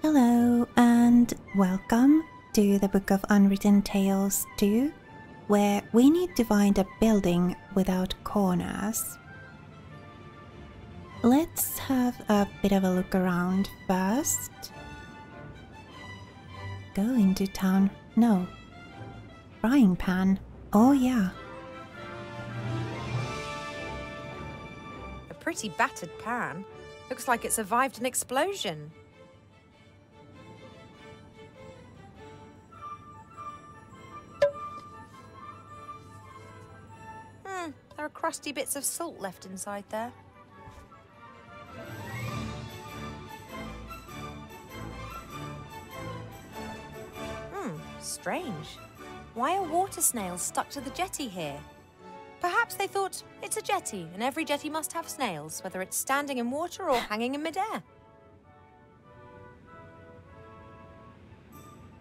Hello and welcome to the Book of Unwritten Tales 2, where we need to find a building without corners. Let's have a bit of a look around first. Go into town. No. Frying pan. Oh yeah. A pretty battered pan. Looks like it survived an explosion. There are crusty bits of salt left inside there. Strange. Why are water snails stuck to the jetty here? Perhaps they thought it's a jetty and every jetty must have snails, whether it's standing in water or hanging in midair.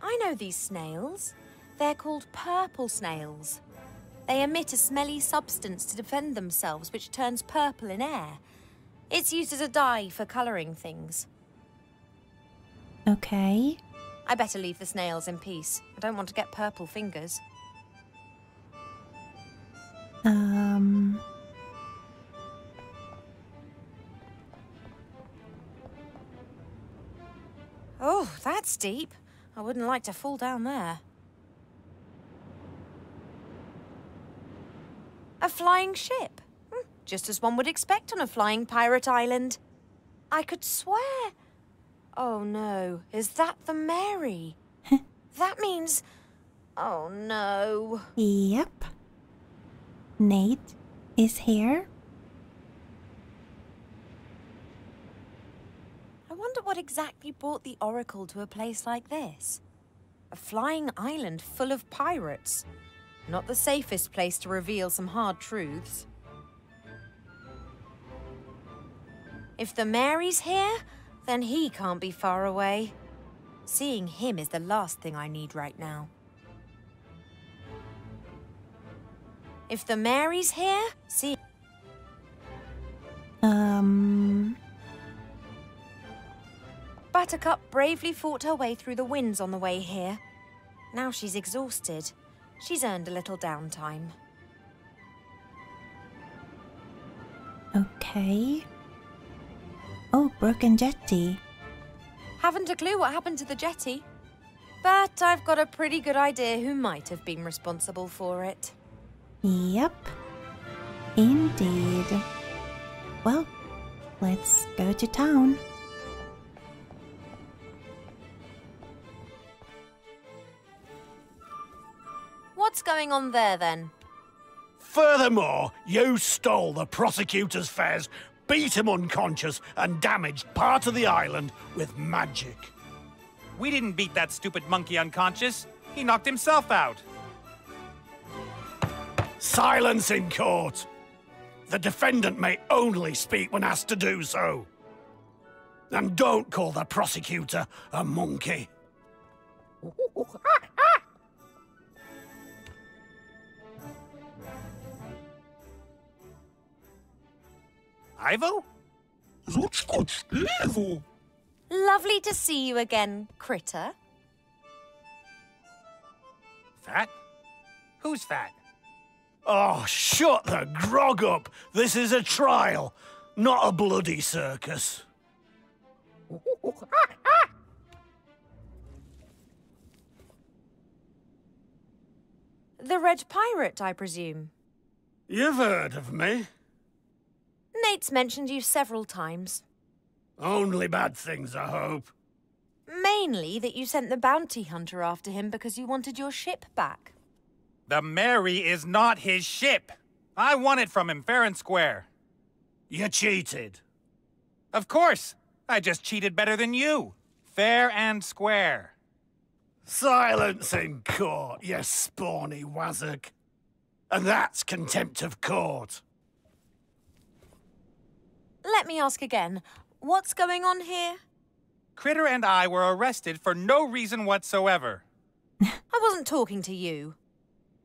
I know these snails. They're called purple snails. They emit a smelly substance to defend themselves, which turns purple in air. It's used as a dye for colouring things. Okay. I better leave the snails in peace. I don't want to get purple fingers. Oh, that's deep. I wouldn't like to fall down there. A flying ship. Just as one would expect on a flying pirate island. I could swear... Oh no, is that the Mary? That means... Oh no. Yep. Nate is here. I wonder what exactly brought the Oracle to a place like this. A flying island full of pirates. Not the safest place to reveal some hard truths. If the Mary's here, then he can't be far away. Seeing him is the last thing I need right now. If the Mary's here, see... Buttercup bravely fought her way through the winds on the way here. Now she's exhausted. She's earned a little downtime. Okay. Oh, broken jetty. Haven't a clue what happened to the jetty. But I've got a pretty good idea who might have been responsible for it. Yep. Indeed. Well, let's go to town. What's going on there, then? Furthermore, you stole the prosecutor's fares, beat him unconscious, and damaged part of the island with magic. We didn't beat that stupid monkey unconscious. He knocked himself out. Silence in court. The defendant may only speak when asked to do so. And don't call the prosecutor a monkey. Ivo? Lovely to see you again, Critter. Fat? Who's fat? Oh, shut the grog up. This is a trial, not a bloody circus. The Red Pirate, I presume. You've heard of me. Nate's mentioned you several times. Only bad things, I hope. Mainly that you sent the bounty hunter after him because you wanted your ship back. The Mary is not his ship. I won it from him fair and square. You cheated. Of course. I just cheated better than you. Fair and square. Silence in court, you spawny wazzock. And that's contempt of court. Let me ask again. What's going on here? Critter and I were arrested for no reason whatsoever. I wasn't talking to you.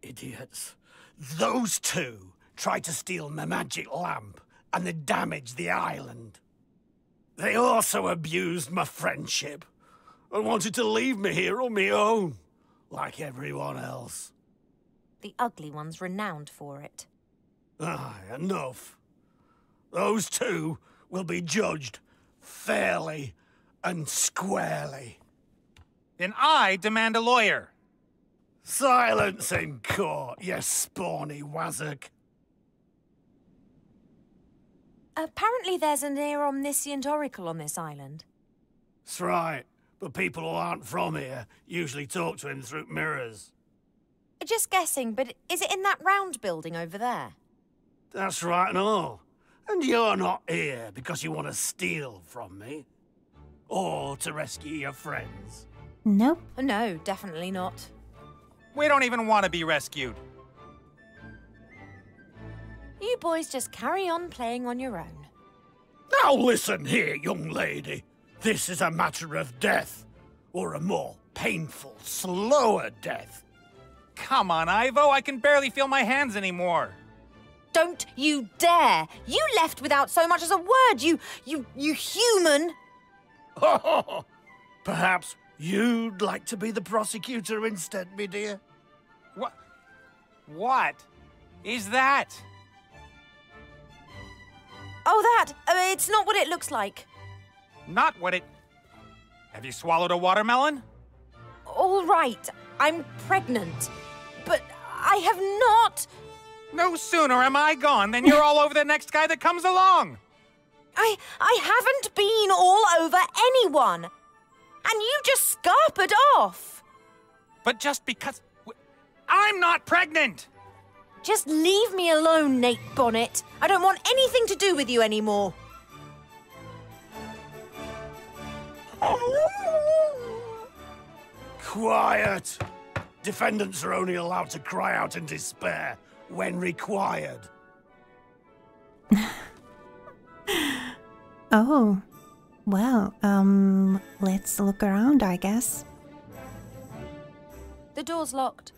Idiots. Those two tried to steal my magic lamp and they damaged the island. They also abused my friendship. and wanted to leave me here on my own, like everyone else. The ugly one's renowned for it. Aye, enough. Those two will be judged fairly and squarely. Then I demand a lawyer. Silence in court, you spawny wazzock. Apparently there's a near-omniscient oracle on this island. That's right, but people who aren't from here usually talk to him through mirrors. Just guessing, but is it in that round building over there? That's right and all. And you're not here because you want to steal from me? Or to rescue your friends? Nope. No, definitely not. We don't even want to be rescued. You boys just carry on playing on your own. Now listen here, young lady. This is a matter of death. Or a more painful, slower death. Come on, Ivo. I can barely feel my hands anymore. Don't you dare! You left without so much as a word, you human! Perhaps you'd like to be the prosecutor instead, me dear? What is that? Oh, that! It's not what it looks like. Not what it... Have you swallowed a watermelon? All right, I'm pregnant. But I have not... No sooner am I gone than you're all over the next guy that comes along. I haven't been all over anyone. And you just scarpered off. But just because... I'm not pregnant! Just leave me alone, Nate Bonnet. I don't want anything to do with you anymore. Quiet! Defendants are only allowed to cry out in despair when required. Oh. Well, let's look around, I guess. The door's locked.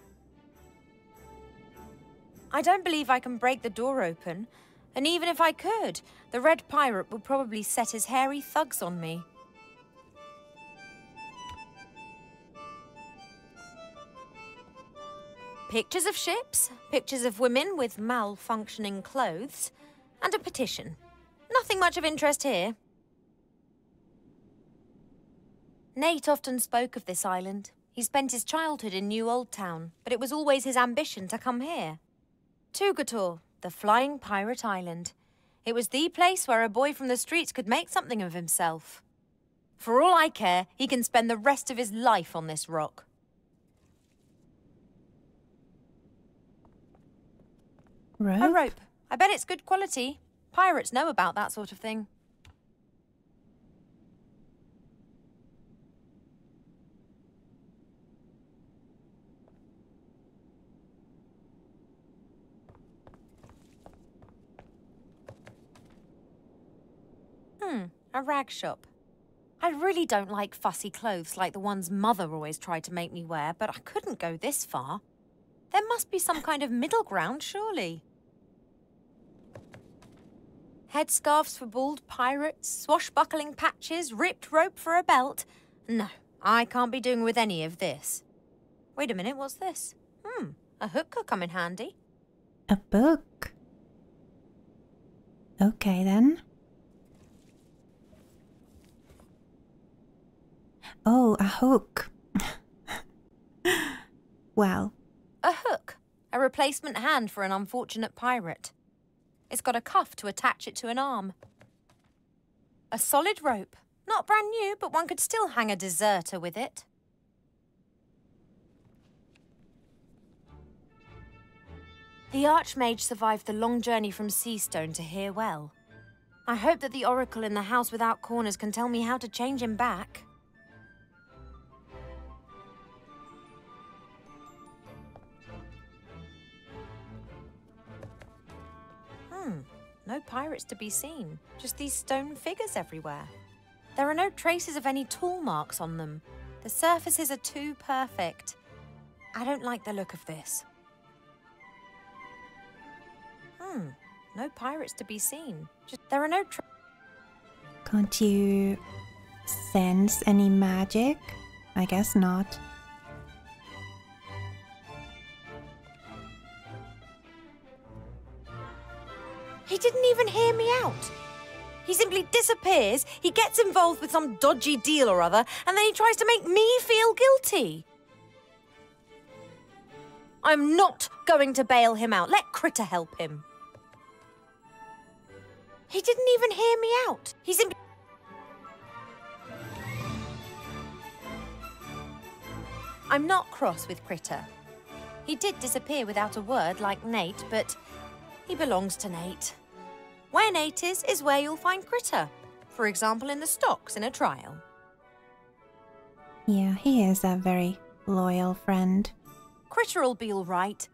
I don't believe I can break the door open. And even if I could, the Red Pirate will probably set his hairy thugs on me. Pictures of ships, pictures of women with malfunctioning clothes, and a petition. Nothing much of interest here. Nate often spoke of this island. He spent his childhood in New Old Town, but it was always his ambition to come here. Tugator, the flying pirate island. It was the place where a boy from the streets could make something of himself. For all I care, he can spend the rest of his life on this rock. Rope? A rope. I bet it's good quality. Pirates know about that sort of thing. A rag shop. I really don't like fussy clothes like the ones Mother always tried to make me wear, but I couldn't go this far. There must be some kind of middle ground, surely. Headscarves for bald pirates, swashbuckling patches, ripped rope for a belt. No, I can't be doing with any of this. Wait a minute, what's this? A hook could come in handy. A book. Okay, then. Oh, a hook. Well. A hook. A replacement hand for an unfortunate pirate. It's got a cuff to attach it to an arm. A solid rope. Not brand new, but one could still hang a deserter with it. The Archmage survived the long journey from Seastone to here well. I hope that the Oracle in the House Without Corners can tell me how to change him back. No pirates to be seen, just these stone figures everywhere. There are no traces of any tool marks on them. The surfaces are too perfect. I don't like the look of this. No pirates to be seen. Just there are no Can't you sense any magic? I guess not. He didn't even hear me out. He simply disappears, he gets involved with some dodgy deal or other, and then he tries to make me feel guilty. I'm not going to bail him out. Let Critter help him. He didn't even hear me out. He simply... I'm not cross with Critter. He did disappear without a word like Nate, but he belongs to Nate. Where Nate is where you'll find Critter. For example, in the stocks in a trial. Yeah, he is a very loyal friend. Critter'll be all right.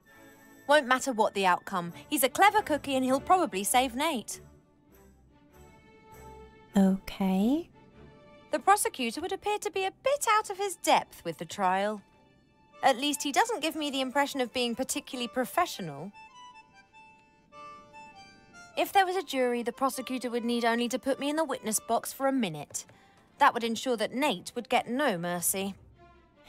Won't matter what the outcome. He's a clever cookie and he'll probably save Nate. Okay. The prosecutor would appear to be a bit out of his depth with the trial. At least he doesn't give me the impression of being particularly professional. If there was a jury, the prosecutor would need only to put me in the witness box for a minute. That would ensure that Nate would get no mercy.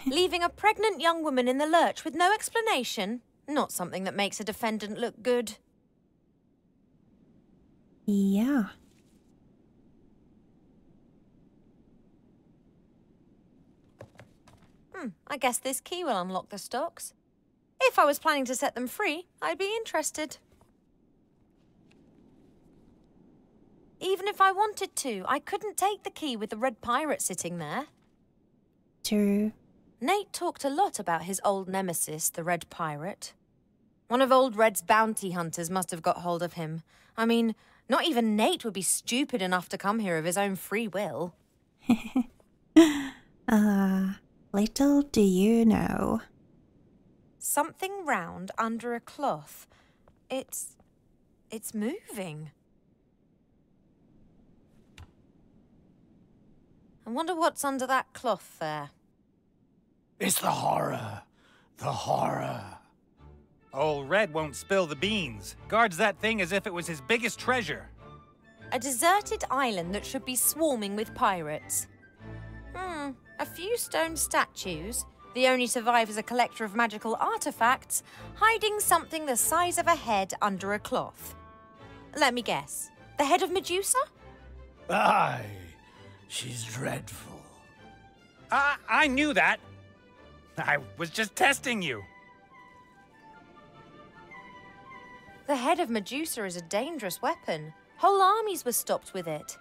Leaving a pregnant young woman in the lurch with no explanation, not something that makes a defendant look good. Yeah. I guess this key will unlock the stocks. If I was planning to set them free, I'd be interested. Even if I wanted to, I couldn't take the key with the red pirate sitting there. True. Nate talked a lot about his old nemesis, the Red Pirate. One of Old Red's bounty hunters must have got hold of him. I mean, not even Nate would be stupid enough to come here of his own free will. Little do you know. Something round under a cloth. It's moving. I wonder what's under that cloth there. It's the horror. The horror. Old Red won't spill the beans. Guards that thing as if it was his biggest treasure. A deserted island that should be swarming with pirates. A few stone statues. The only survivors a collector of magical artifacts, hiding something the size of a head under a cloth. Let me guess. The head of Medusa? Aye. She's dreadful. I knew that. I was just testing you. The head of Medusa is a dangerous weapon. Whole armies were stopped with it.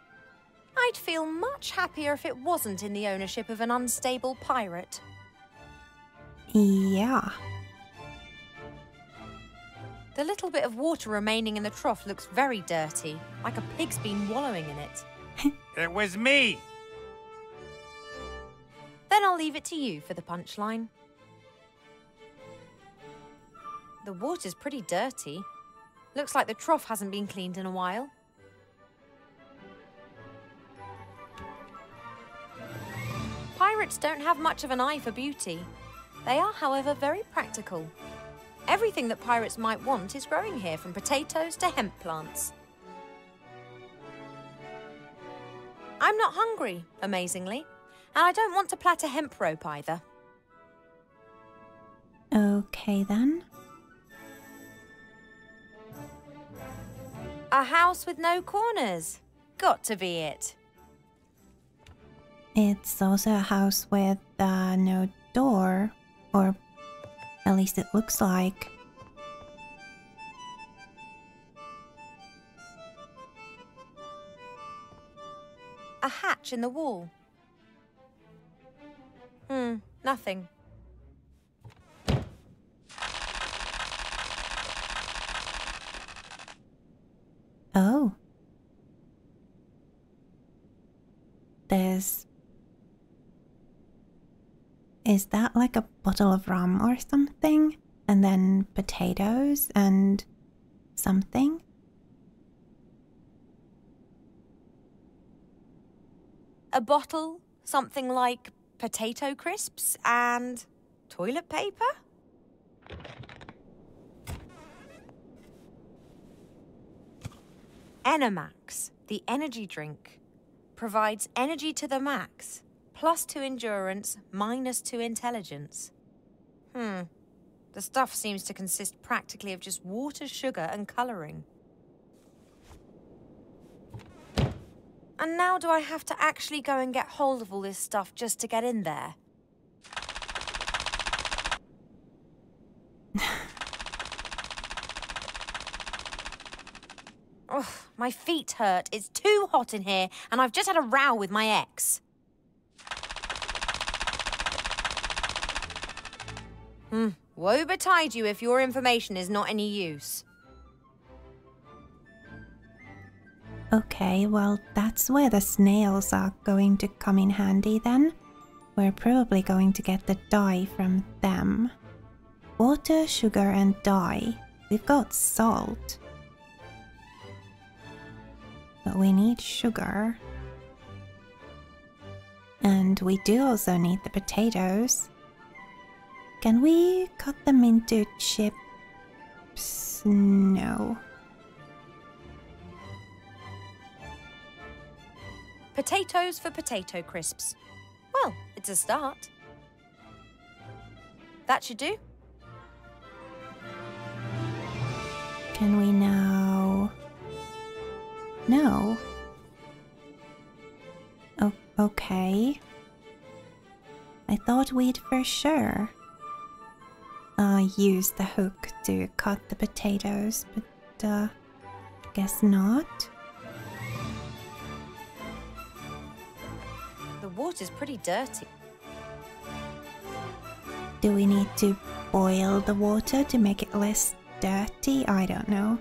I'd feel much happier if it wasn't in the ownership of an unstable pirate. Yeah. The little bit of water remaining in the trough looks very dirty, like a pig's been wallowing in it. It was me. Then I'll leave it to you for the punchline. The water's pretty dirty. Looks like the trough hasn't been cleaned in a while. Pirates don't have much of an eye for beauty. They are, however, very practical. Everything that pirates might want is growing here, from potatoes to hemp plants. I'm not hungry, amazingly, and I don't want to plait a hemp rope either. Okay then. A house with no corners. Got to be it. It's also a house with no door, or at least it looks like. A hatch in the wall. Nothing. Oh. There's... Is that like a bottle of rum or something? And then potatoes and something? A bottle, something like potato crisps and toilet paper? Enemax, the energy drink, provides energy to the max. +2 endurance, -2 intelligence. The stuff seems to consist practically of just water, sugar, and colouring. And now do I have to actually go and get hold of all this stuff just to get in there? Ugh, my feet hurt. It's too hot in here, and I've just had a row with my ex. Woe betide you if your information is not any use. Okay, well, that's where the snails are going to come in handy then. We're probably going to get the dye from them. Water, sugar, and dye. We've got salt. But we need sugar. And we do also need the potatoes. Can we cut them into chips? No. Potatoes for potato crisps. Well, it's a start. That should do. Can we now... No. Oh, okay. I thought we'd for sure use the hook to cut the potatoes, but guess not. The water's pretty dirty. Do we need to boil the water to make it less dirty? I don't know.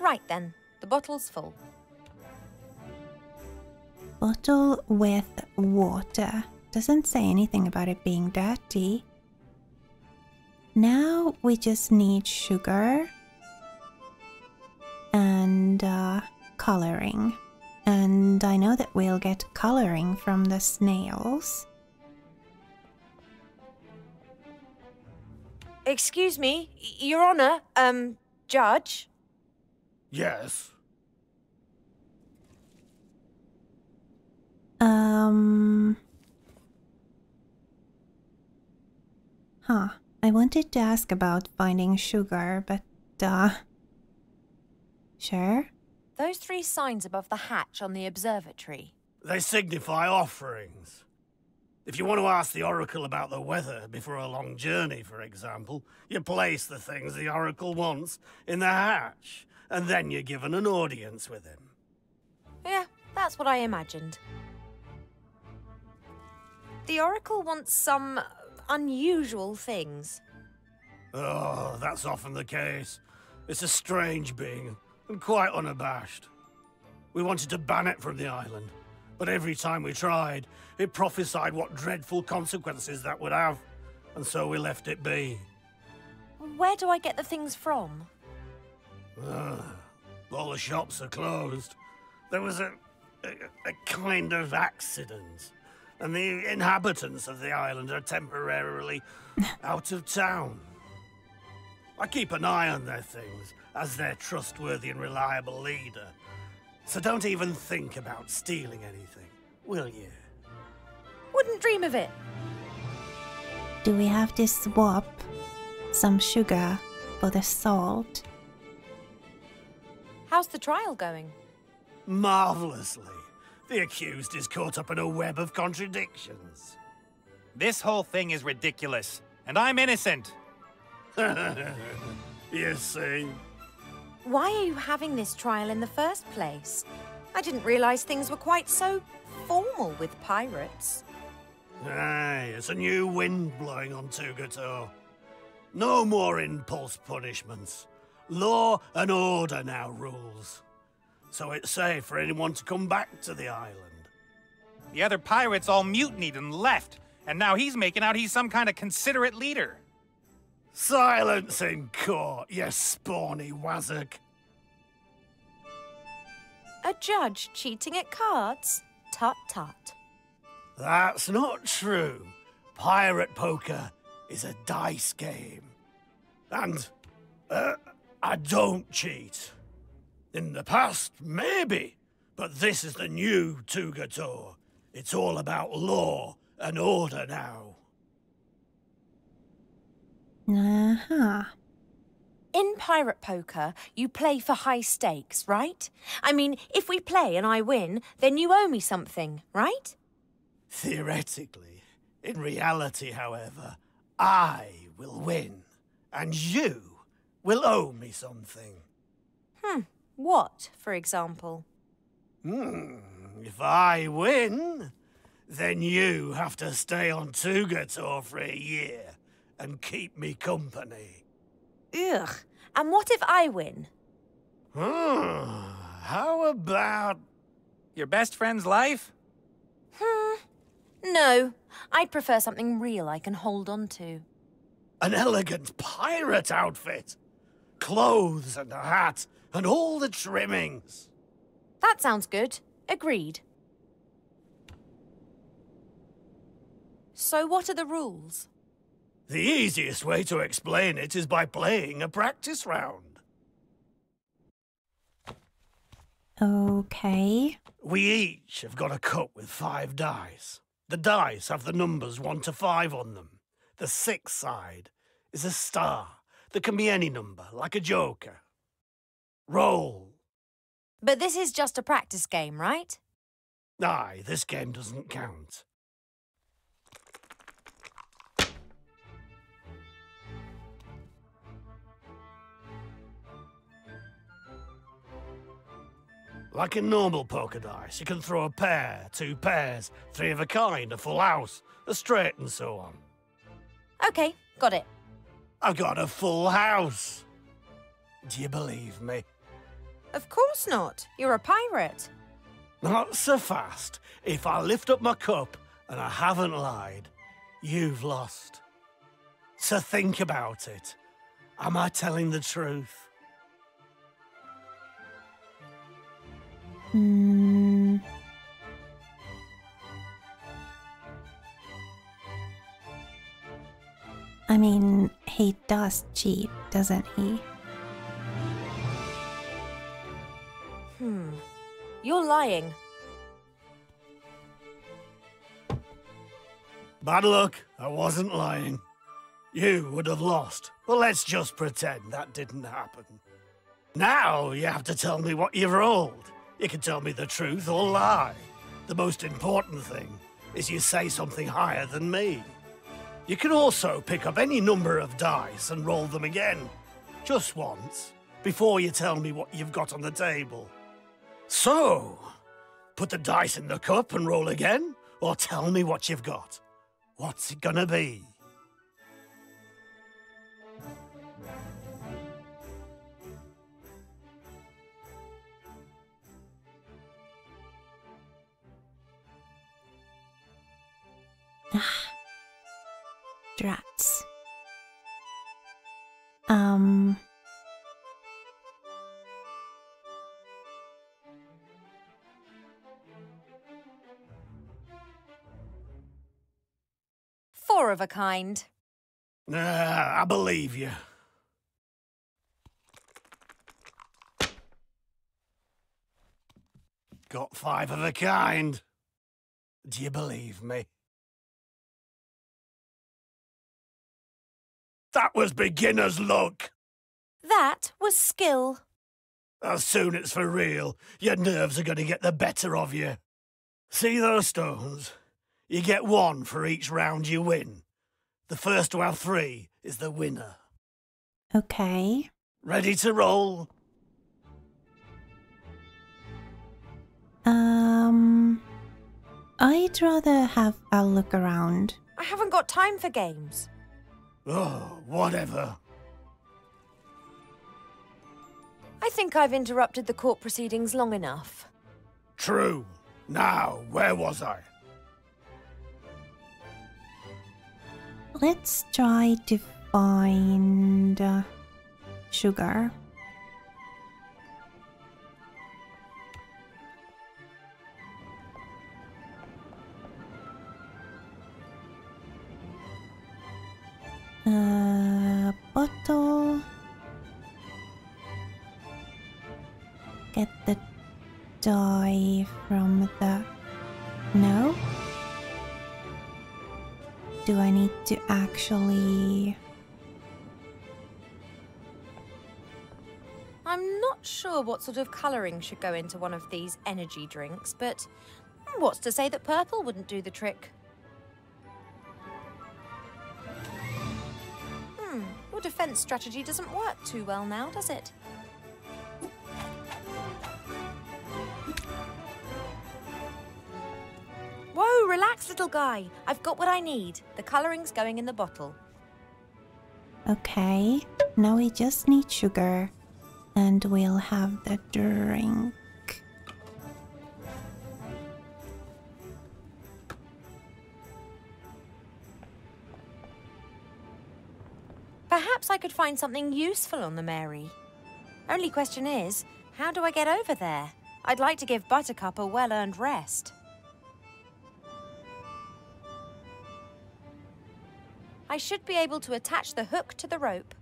Right then, the bottle's full. Bottle with water. Doesn't say anything about it being dirty. Now we just need sugar and coloring. And I know that we'll get coloring from the snails. Excuse me, Your Honor, Judge? Yes. I wanted to ask about finding sugar, but, sure. Those 3 signs above the hatch on the observatory. They signify offerings. If you want to ask the Oracle about the weather before a long journey, for example, you place the things the Oracle wants in the hatch, and then you're given an audience with him. Yeah, that's what I imagined. The Oracle wants some unusual things. Oh, that's often the case. It's a strange being, and quite unabashed. We wanted to ban it from the island, but every time we tried, it prophesied what dreadful consequences that would have, and so we left it be. Where do I get the things from? All the shops are closed. There was a kind of accident, and the inhabitants of the island are temporarily out of town. I keep an eye on their things as their trustworthy and reliable leader, so don't even think about stealing anything, will you? Wouldn't dream of it. Do we have to swap some sugar for the salt? How's the trial going? Marvelously. The accused is caught up in a web of contradictions. This whole thing is ridiculous, and I'm innocent. You see? Why are you having this trial in the first place? I didn't realize things were quite so formal with pirates. Aye, it's a new wind blowing on Tugator. No more impulse punishments. Law and order now rules. So it's safe for anyone to come back to the island. The other pirates all mutinied and left, and now he's making out he's some kind of considerate leader. Silence in court, you spawny wazzock. A judge cheating at cards? Tut tut. That's not true. Pirate poker is a dice game. And I don't cheat. In the past, maybe, but this is the new Tugator. It's all about law and order now. Uh-huh. In pirate poker, you play for high stakes, right? I mean, if we play and I win, then you owe me something, right? Theoretically. In reality, however, I will win, and you will owe me something. What, for example? If I win, then you have to stay on Tugator for a year and keep me company. Ugh. And what if I win? How about... Your best friend's life? No. I'd prefer something real I can hold on to. an elegant pirate outfit? Clothes and a hat and all the trimmings. That sounds good. Agreed. So what are the rules? The easiest way to explain it is by playing a practice round. Okay. We each have got a cup with 5 dice. The dice have the numbers 1 to 5 on them. The 6th side is a star that can be any number, like a joker. Roll. But this is just a practice game, right? Aye, this game doesn't count. Like in normal poker dice, you can throw a pair, 2 pairs, 3 of a kind, a full house, a straight and so on. Okay, got it. I've got a full house. Do you believe me? Of course not. You're a pirate. Not so fast. If I lift up my cup and I haven't lied, you've lost. So think about it. Am I telling the truth? I mean, he does cheat, doesn't he? You're lying. Bad luck. I wasn't lying. You would have lost. But let's just pretend that didn't happen. Now you have to tell me what you've rolled. You can tell me the truth or lie. The most important thing is you say something higher than me. You can also pick up any number of dice and roll them again. Just once, before you tell me what you've got on the table. So, put the dice in the cup and roll again, or tell me what you've got. What's it gonna be? Drats. 4 of a kind. I believe you. Got 5 of a kind. Do you believe me? That was beginner's luck. That was skill. As soon as it's for real, your nerves are going to get the better of you. See those stones? You get 1 for each round you win. The first to have 3 is the winner. Okay. Ready to roll? I'd rather have a look around. I haven't got time for games. Oh, whatever. I think I've interrupted the court proceedings long enough. True. Now, where was I? Let's try to find sugar. Bottle, get the dye from the... No? Do I need to actually... I'm not sure what sort of colouring should go into one of these energy drinks, but what's to say that purple wouldn't do the trick? Your defence strategy doesn't work too well now, does it? Whoa, relax, little guy. I've got what I need. The colouring's going in the bottle. Okay, now we just need sugar. And we'll have the drink. Perhaps I could find something useful on the Mary. Only question is, how do I get over there? I'd like to give Buttercup a well-earned rest. I should be able to attach the hook to the rope.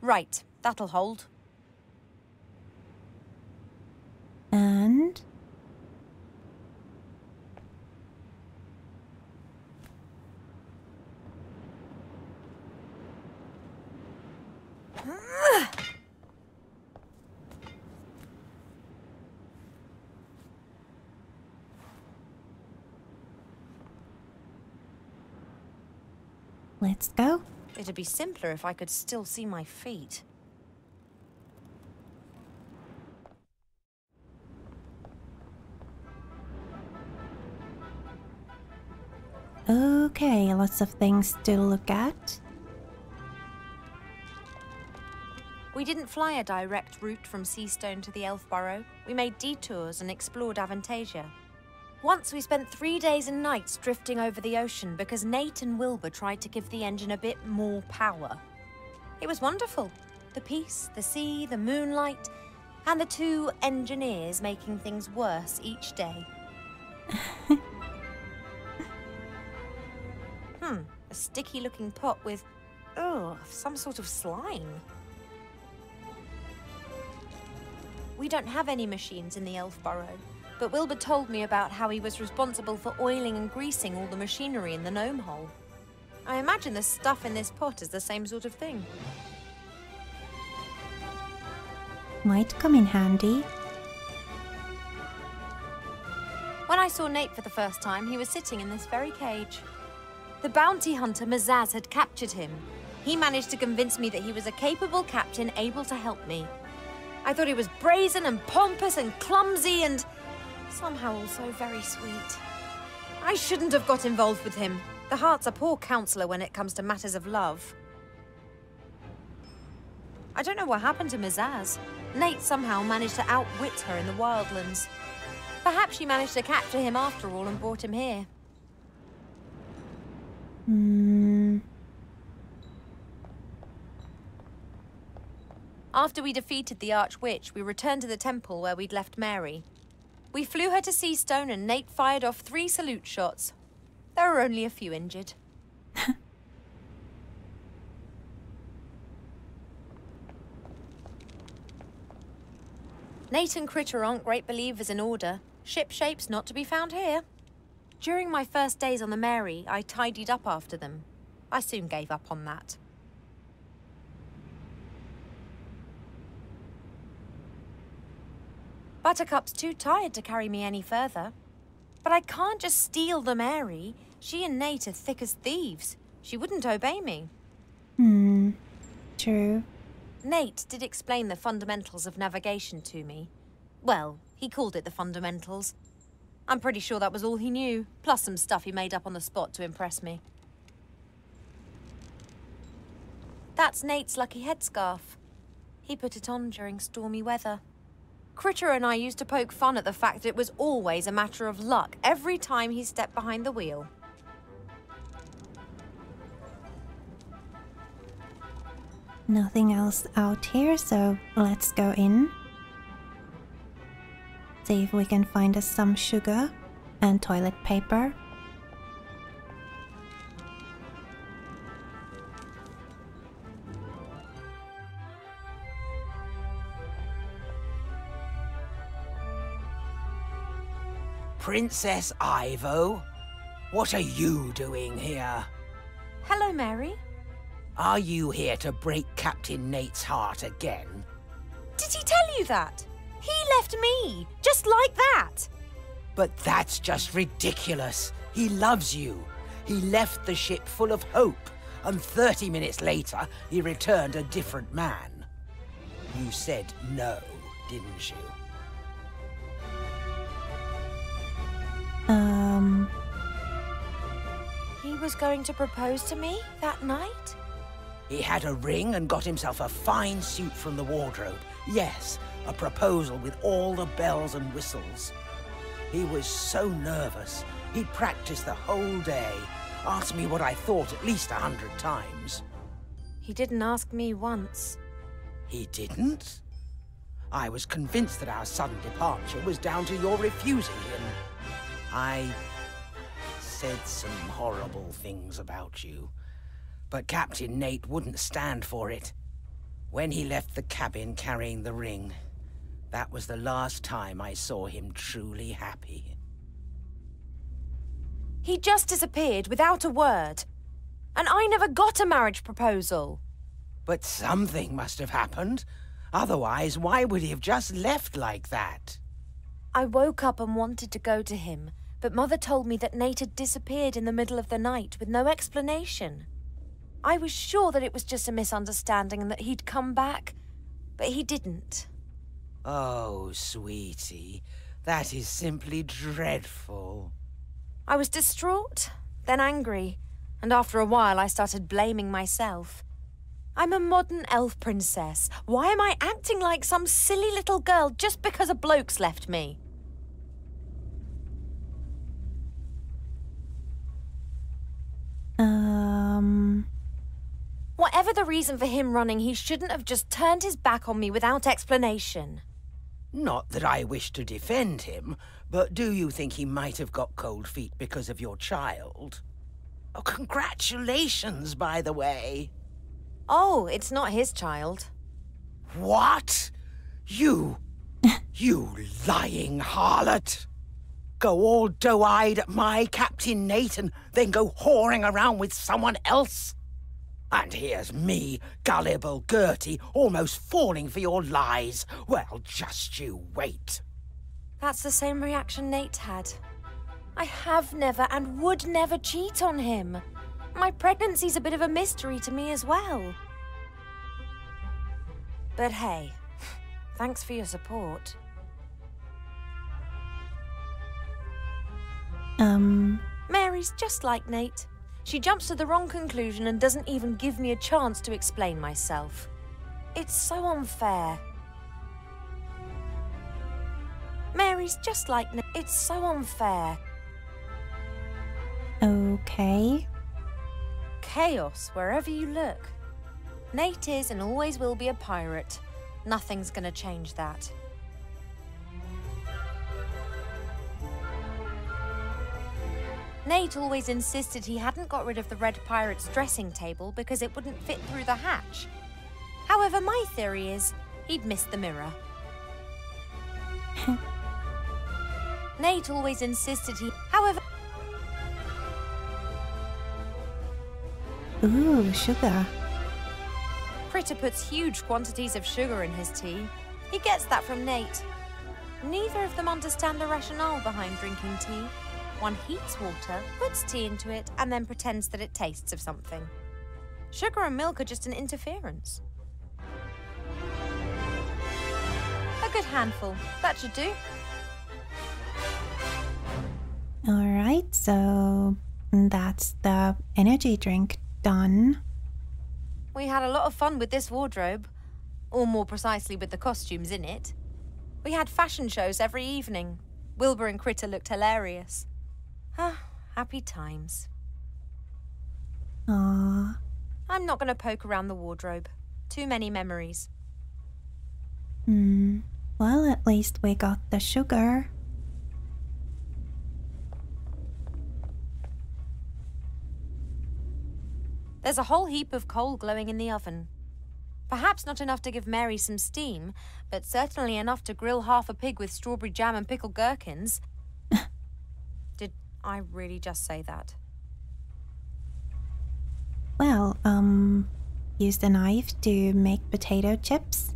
Right, that'll hold. And... Let's go. It'd be simpler if I could still see my feet. Okay, lots of things to look at. We didn't fly a direct route from Seastone to the Elf Burrow. We made detours and explored Avantasia. Once we spent 3 days and nights drifting over the ocean because Nate and Wilbur tried to give the engine a bit more power. It was wonderful. The peace, the sea, the moonlight, and the 2 engineers making things worse each day. A sticky-looking pot with, some sort of slime. We don't have any machines in the Elf Burrow, but Wilbur told me about how he was responsible for oiling and greasing all the machinery in the gnome hole. I imagine the stuff in this pot is the same sort of thing. Might come in handy. When I saw Nate for the first time, he was sitting in this very cage. The bounty hunter Mazaz had captured him. He managed to convince me that he was a capable captain able to help me. I thought he was brazen and pompous and clumsy and somehow also very sweet. I shouldn't have got involved with him. The heart's a poor counselor when it comes to matters of love. I don't know what happened to Mazaz. Nate somehow managed to outwit her in the wildlands. Perhaps she managed to capture him after all and brought him here. After we defeated the Archwitch, we returned to the temple where we'd left Mary. We flew her to Seastone and Nate fired off 3 salute shots. There were only a few injured. Nate and Critter aren't great believers in order. Ship shapes not to be found here. During my first days on the Mary, I tidied up after them. I soon gave up on that. Buttercup's too tired to carry me any further. But I can't just steal the Mary. She and Nate are thick as thieves. She wouldn't obey me. True. Nate did explain the fundamentals of navigation to me. Well, he called it the fundamentals. I'm pretty sure that was all he knew, plus some stuff he made up on the spot to impress me. That's Nate's lucky headscarf. He put it on during stormy weather. Critter and I used to poke fun at the fact that it was always a matter of luck every time he stepped behind the wheel. Nothing else out here, so let's go in. See if we can find us some sugar and toilet paper. Princess Ivo, what are you doing here? Hello, Mary. Are you here to break Captain Nate's heart again? Did he tell you that? He left me, just like that. But that's just ridiculous. He loves you. He left the ship full of hope, and 30 minutes later, he returned a different man. You said no, didn't you? He was going to propose to me that night? He had a ring and got himself a fine suit from the wardrobe. Yes, a proposal with all the bells and whistles. He was so nervous. He'd practiced the whole day. Asked me what I thought at least 100 times. He didn't ask me once. He didn't? I was convinced that our sudden departure was down to your refusing him. I said some horrible things about you, but Captain Nate wouldn't stand for it. When he left the cabin carrying the ring, that was the last time I saw him truly happy. He just disappeared without a word. And I never got a marriage proposal. But something must have happened. Otherwise, why would he have just left like that? I woke up and wanted to go to him, but Mother told me that Nate had disappeared in the middle of the night with no explanation. I was sure that it was just a misunderstanding and that he'd come back, but he didn't. Oh, sweetie, that is simply dreadful. I was distraught, then angry, and after a while I started blaming myself. I'm a modern elf princess. Why am I acting like some silly little girl just because a bloke's left me? Whatever the reason for him running, he shouldn't have just turned his back on me without explanation. Not that I wish to defend him, but do you think he might have got cold feet because of your child? Oh, congratulations, by the way. Oh, it's not his child. What? You lying harlot! Go all doe-eyed at my Captain Nate and then go whoring around with someone else? And here's me, gullible Gertie, almost falling for your lies. Well, just you wait. That's the same reaction Nate had. I have never and would never cheat on him. My pregnancy's a bit of a mystery to me as well. But hey, thanks for your support. Mary's just like Nate. She jumps to the wrong conclusion and doesn't even give me a chance to explain myself. It's so unfair. Mary's just like Nate. It's so unfair. Okay. Chaos wherever you look. Nate is and always will be a pirate. Nothing's gonna change that. Nate always insisted he hadn't got rid of the Red Pirate's dressing table because it wouldn't fit through the hatch. However, my theory is he'd missed the mirror. Nate always insisted however... Ooh, sugar. Critter puts huge quantities of sugar in his tea. He gets that from Nate. Neither of them understand the rationale behind drinking tea. One heats water, puts tea into it, and then pretends that it tastes of something. Sugar and milk are just an interference. A good handful. That should do. Alright, so that's the energy drink done. We had a lot of fun with this wardrobe. Or more precisely, with the costumes in it. We had fashion shows every evening. Wilbur and Critter looked hilarious. Ah, happy times. Aww. I'm not going to poke around the wardrobe. Too many memories. Well, at least we got the sugar. There's a whole heap of coal glowing in the oven. Perhaps not enough to give Mary some steam, but certainly enough to grill half a pig with strawberry jam and pickled gherkins. I really just say that? Well, use the knife to make potato chips.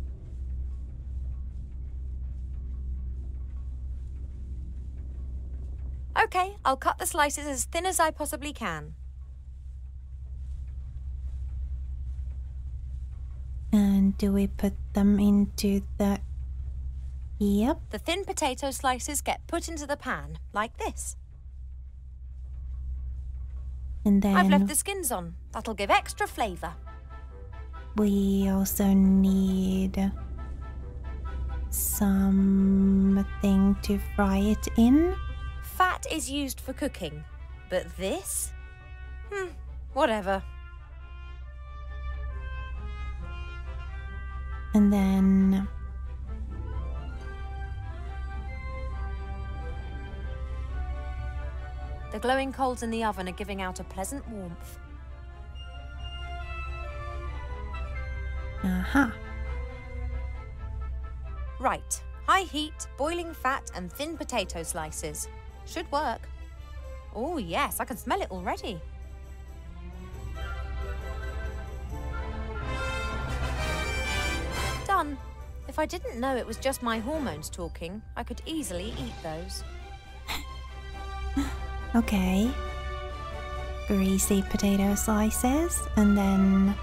Okay, I'll cut the slices as thin as I possibly can. And do we put them into the... Yep. The thin potato slices get put into the pan, like this. And then I've left the skins on. That'll give extra flavour. we also need something to fry it in. Fat is used for cooking, but this? Whatever. And then The glowing coals in the oven are giving out a pleasant warmth. aha. Right. High heat, boiling fat, and thin potato slices. Should work. Oh, yes, I can smell it already. Done. If I didn't know it was just my hormones talking, I could easily eat those. Okay. Greasy potato slices, and then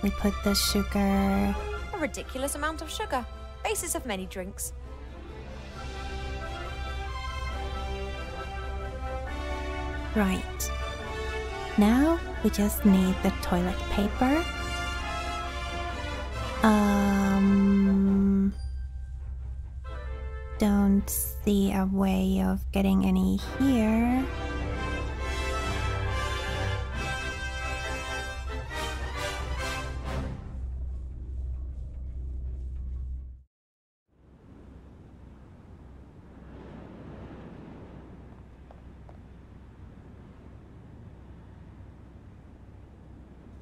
we put the sugar. A ridiculous amount of sugar. Basis of many drinks. Right. Now we just need the toilet paper. Don't see a way of getting any here.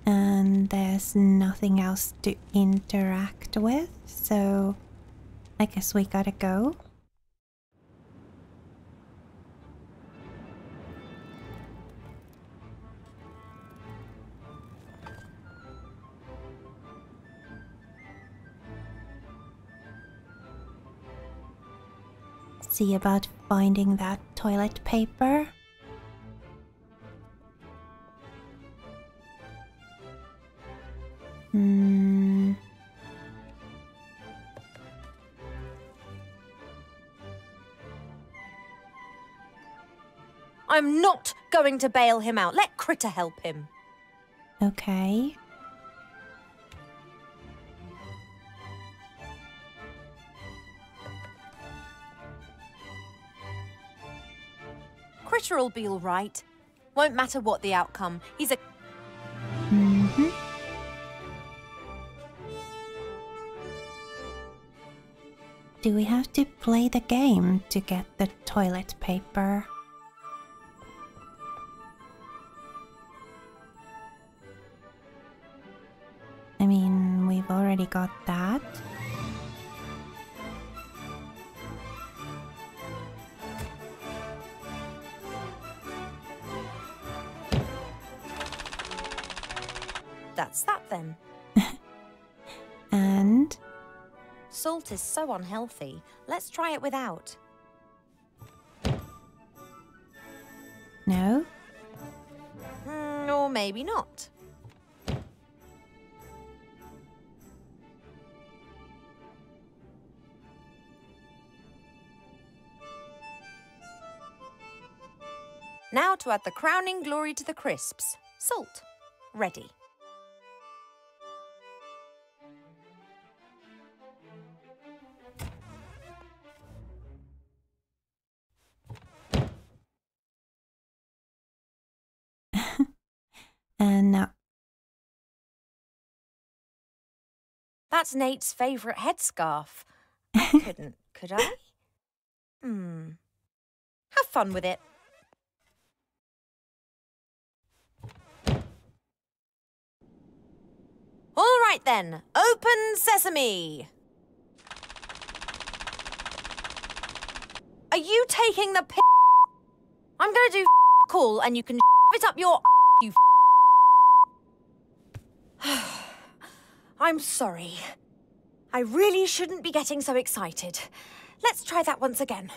And there's nothing else to interact with, so I guess we gotta go. See about finding that toilet paper. I'm not going to bail him out. Let Critter help him. Okay. Critter'll be all right. Won't matter what the outcome. He's a... Do we have to play the game to get the toilet paper? I mean, we've already got that. That's that then. And Salt is so unhealthy. Let's try it without. no? Or maybe not. Now to add the crowning glory to the crisps. Salt. Ready. And now. That's Nate's favourite headscarf. I couldn't, could I? Have fun with it. All right then, open sesame. Are you taking the piss? I'm gonna do all, and you can it up your you I'm sorry. I really shouldn't be getting so excited. Let's try that once again.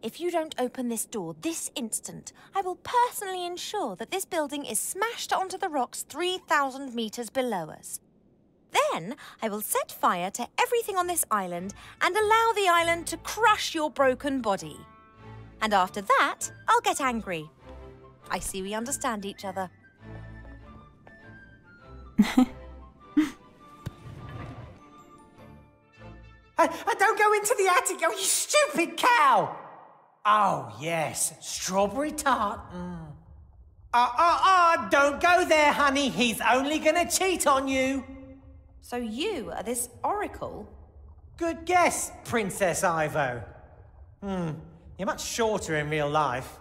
If you don't open this door this instant, I will personally ensure that this building is smashed onto the rocks 3,000 meters below us. Then I will set fire to everything on this island and allow the island to crush your broken body. And after that, I'll get angry. I see we understand each other. Don't go into the attic, oh, you stupid cow! Oh, yes, strawberry tart. Don't go there, honey. He's only gonna cheat on you. So you are this oracle? Good guess, Princess Ivo. You're much shorter in real life.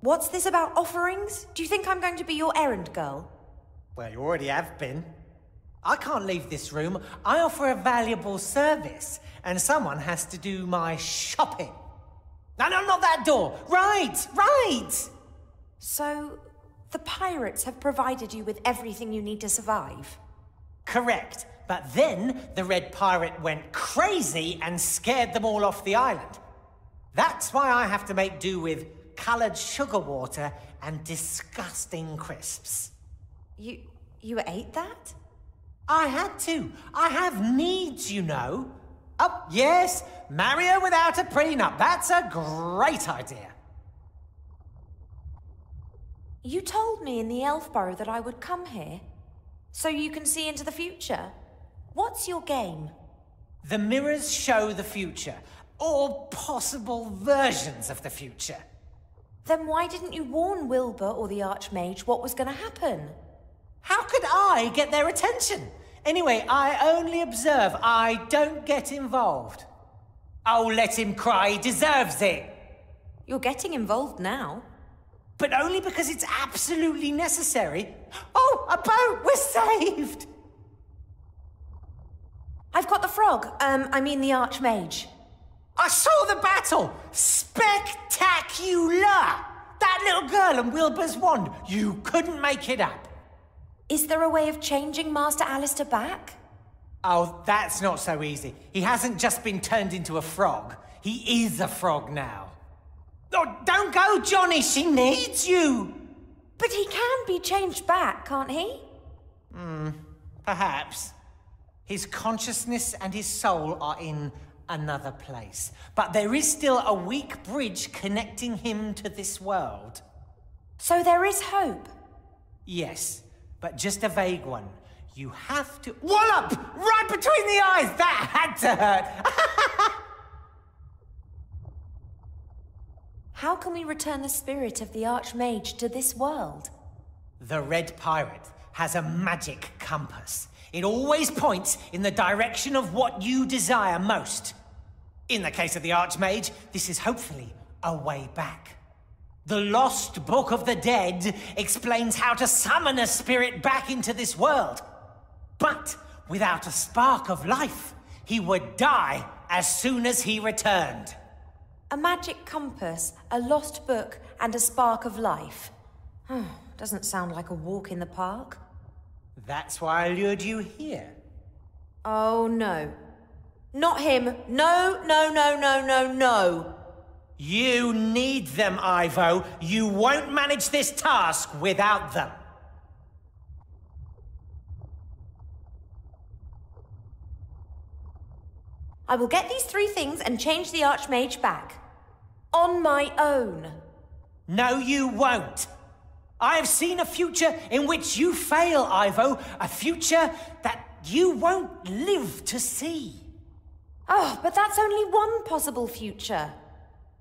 What's this about offerings? Do you think I'm going to be your errand girl? Well, you already have been. I can't leave this room. I offer a valuable service, and someone has to do my shopping. No, not that door. Right. So, the pirates have provided you with everything you need to survive? Correct. But then the Red Pirate went crazy and scared them all off the island. That's why I have to make do with coloured sugar water and disgusting crisps. You ate that? I had to. I have needs, you know. Oh, yes, marry her without a prenup. That's a great idea. You told me in the Elf Burrow that I would come here, so you can see into the future. What's your game? The mirrors show the future, or possible versions of the future. Then why didn't you warn Wilbur or the Archmage what was going to happen? How could I get their attention? Anyway, I only observe. I don't get involved. Oh, let him cry. He deserves it. You're getting involved now. But only because it's absolutely necessary. Oh, a boat! We're saved! I've got the frog. I mean the Archmage. I saw the battle! Spectacular! That little girl and Wilbur's wand. You couldn't make it up. Is there a way of changing Master Alistair back? Oh, that's not so easy. He hasn't just been turned into a frog. He is a frog now. Oh, don't go, Johnny. She needs you. But he can be changed back, can't he? Perhaps. His consciousness and his soul are in another place. But there is still a weak bridge connecting him to this world. So there is hope? Yes, but just a vague one. You have to... Wallop! Right between the eyes! That had to hurt! How can we return the spirit of the Archmage to this world? The Red Pirate has a magic compass. It always points in the direction of what you desire most. In the case of the Archmage, this is hopefully a way back. The Lost Book of the Dead explains how to summon a spirit back into this world. But without a spark of life, he would die as soon as he returned. A magic compass, a lost book, and a spark of life. Doesn't sound like a walk in the park. That's why I lured you here. Oh, no. Not him. No, no, no, no, no, no. You need them, Ivo. You won't manage this task without them. I will get these 3 things and change the Archmage back. On my own. No, you won't. I have seen a future in which you fail, Ivo. A future that you won't live to see. Oh, but that's only one possible future.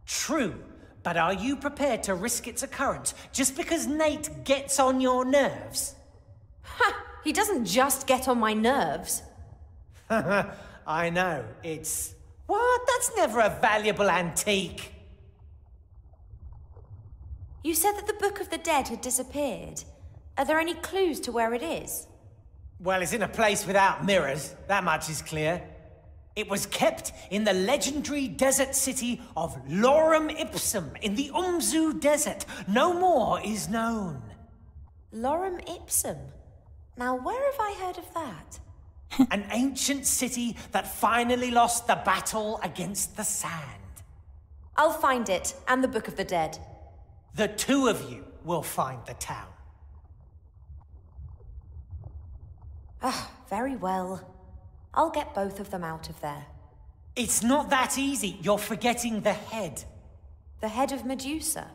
True, but are you prepared to risk its occurrence just because Nate gets on your nerves? Ha! He doesn't just get on my nerves. I know, it's... What? That's never a valuable antique. You said that the Book of the Dead had disappeared. Are there any clues to where it is? Well, it's in a place without mirrors. That much is clear. It was kept in the legendary desert city of Lorem Ipsum in the Umzu Desert. No more is known. Lorem Ipsum? Now, where have I heard of that? An ancient city that finally lost the battle against the sand. I'll find it, and the Book of the Dead. The two of you will find the town. Ah, very well. I'll get both of them out of there. It's not that easy. You're forgetting the head. The head of Medusa?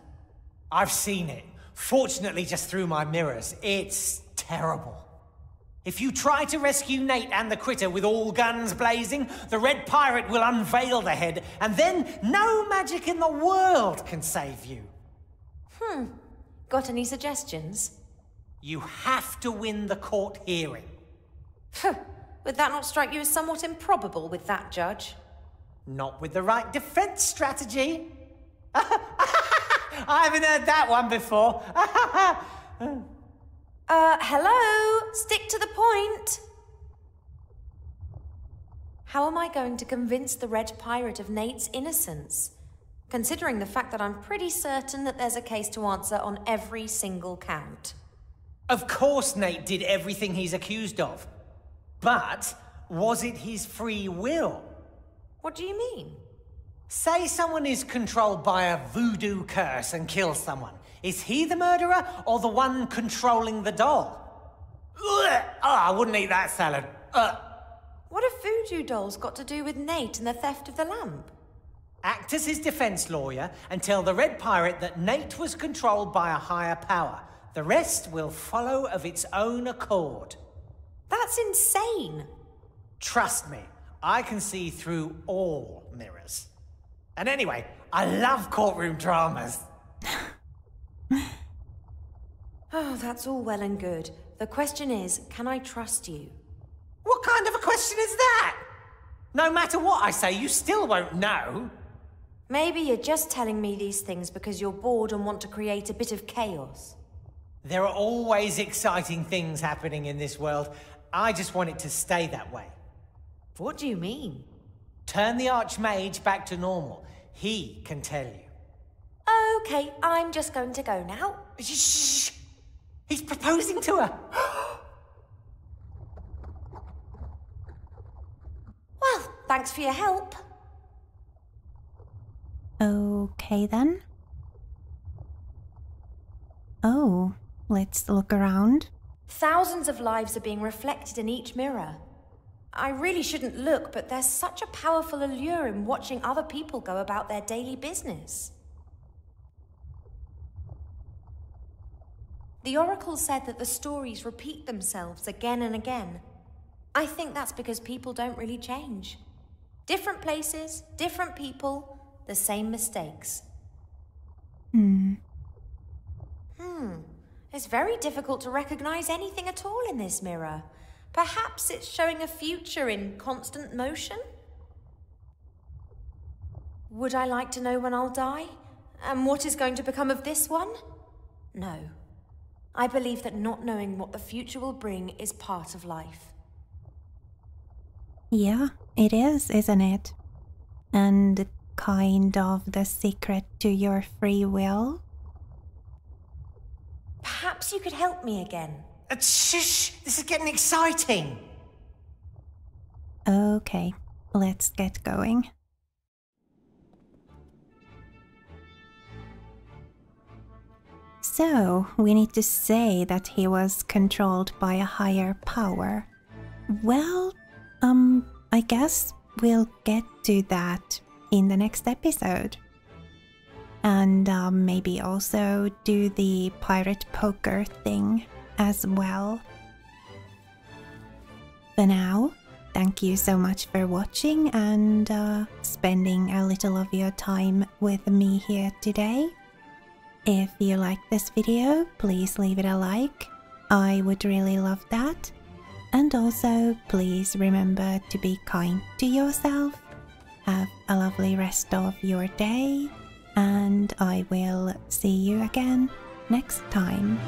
I've seen it. Fortunately, just through my mirrors. It's terrible. If you try to rescue Nate and the critter with all guns blazing, the Red Pirate will unveil the head, and then no magic in the world can save you. Got any suggestions? You have to win the court hearing. Would that not strike you as somewhat improbable with that judge? Not with the right defense strategy. I haven't heard that one before. Hello? Stick to the point. How am I going to convince the Red Pirate of Nate's innocence? Considering the fact that I'm pretty certain that there's a case to answer on every single count. Of course Nate did everything he's accused of. But was it his free will? What do you mean? Say someone is controlled by a voodoo curse and kills someone. Is he the murderer or the one controlling the doll? Ugh! Oh, I wouldn't eat that salad. What have voodoo dolls got to do with Nate and the theft of the lamp? Act as his defense lawyer and tell the Red Pirate that Nate was controlled by a higher power. The rest will follow of its own accord. That's insane. Trust me, I can see through all mirrors. And anyway, I love courtroom dramas. Oh, that's all well and good. The question is, can I trust you? What kind of a question is that? No matter what I say, you still won't know. Maybe you're just telling me these things because you're bored and want to create a bit of chaos. There are always exciting things happening in this world. I just want it to stay that way. What do you mean? Turn the Archmage back to normal. He can tell you. Okay, I'm just going to go now. Shh! He's proposing to her. Well, thanks for your help. Okay then. Oh, let's look around. Thousands of lives are being reflected in each mirror. I really shouldn't look, but there's such a powerful allure in watching other people go about their daily business. The Oracle said that the stories repeat themselves again and again. I think that's because people don't really change. Different places, different people, the same mistakes. It's very difficult to recognize anything at all in this mirror. Perhaps it's showing a future in constant motion? Would I like to know when I'll die? And what is going to become of this one? No. I believe that not knowing what the future will bring is part of life. Yeah, it is, isn't it? And kind of the secret to your free will? Perhaps you could help me again. Shush! This is getting exciting! Okay, let's get going. So, we need to say that he was controlled by a higher power. Well, I guess we'll get to that in the next episode. And maybe also do the pirate poker thing as well. For now, thank you so much for watching and spending a little of your time with me here today. If you like this video, please leave it a like. I would really love that. And also, please remember to be kind to yourself. Have a lovely rest of your day. And I will see you again next time.